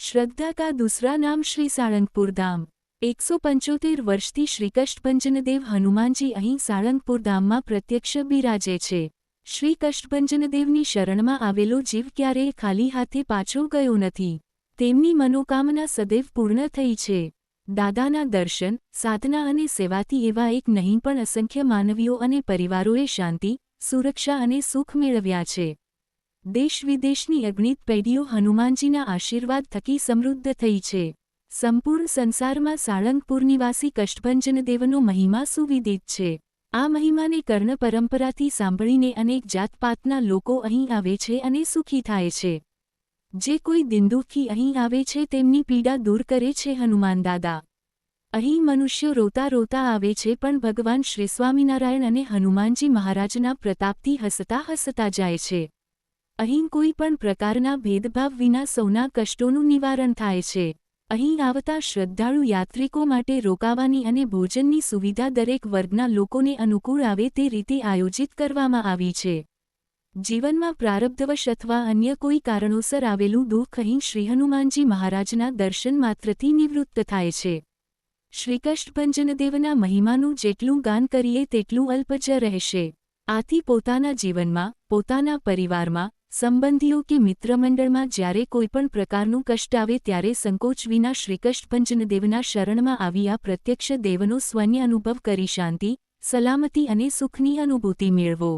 श्रद्धा का दूसरा नाम श्री साळंगपुर धाम। 175 વર્ષથી શ્રી કષ્ટભંજનદેવ હનુમાનજી અહીં સાળંગપુર ધામમાં પ્રત્યક્ષ બિરાજે છે। શ્રી કષ્ટભંજનદેવની શરણમાં આવેલો જીવ ક્યારેય ખાલી હાથે પાછો ગયો નથી। તેમની મનોકામના સદૈવ પૂર્ણ થઈ છે। દાદાના દર્શન, સાધના અને સેવાથી એવા એક નહીં પણ અસંખ્ય માનવીઓ અને પરિવારોએ શાંતિ, સુરક્ષા અને સુખ મેળવ્યા છે। દેશ વિદેશની અગણિત પેઢીઓ હનુમાનજીના આશીર્વાદ થકી સમૃદ્ધ થઈ છે। સંપૂર્ણ સંસારમાં સાળંગપુર નિવાસી કષ્ટભંજનદેવનો મહિમા સુવિદિત છે। આ મહિમાને કર્ણ પરંપરાથી સાંભળીને અનેક જાતપાતના લોકો અહીં આવે છે અને સુખી થાય છે। જે કોઈ દિનદુઃખી અહીં આવે છે તેમની પીડા દૂર કરે છે હનુમાન દાદા। અહીં મનુષ્યો રોતા રોતા આવે છે પણ ભગવાન શ્રી સ્વામિનારાયણ અને હનુમાનજી મહારાજના પ્રતાપથી હસતા હસતા જાય છે। અહીં કોઈ પણ પ્રકારના ભેદભાવ વિના સૌના કષ્ટોનું નિવારણ થાય છે। અહીં આવતા શ્રદ્ધાળુ યાત્રિકો માટે રોકાવાની અને ભોજનની સુવિધા દરેક વર્ગના લોકોને અનુકૂળ આવે તે રીતે આયોજિત કરવામાં આવી છે। જીવનમાં પ્રારબ્ધવશ અથવા અન્ય કોઈ કારણોસર આવેલું દુઃખ અહીં શ્રી હનુમાનજી મહારાજના દર્શન માત્રથી નિવૃત્ત થાય છે। શ્રી કષ્ટભંજનદેવના મહિમાનું જેટલું ગાન કરીએ તેટલું અલ્પ જ રહેશે। આથી પોતાના જીવનમાં, પોતાના પરિવારમાં, સંબંધીઓ કે મિત્રમંડળમાં જ્યારે કોઈપણ પ્રકારનું કષ્ટ આવે ત્યારે સંકોચ વિના શ્રી કષ્ટભંજનદેવના શરણમાં આવી આ પ્રત્યક્ષ દેવનો સ્વન્ય અનુભવ કરી શાંતિ, સલામતી અને સુખની અનુભૂતિ મેળવો।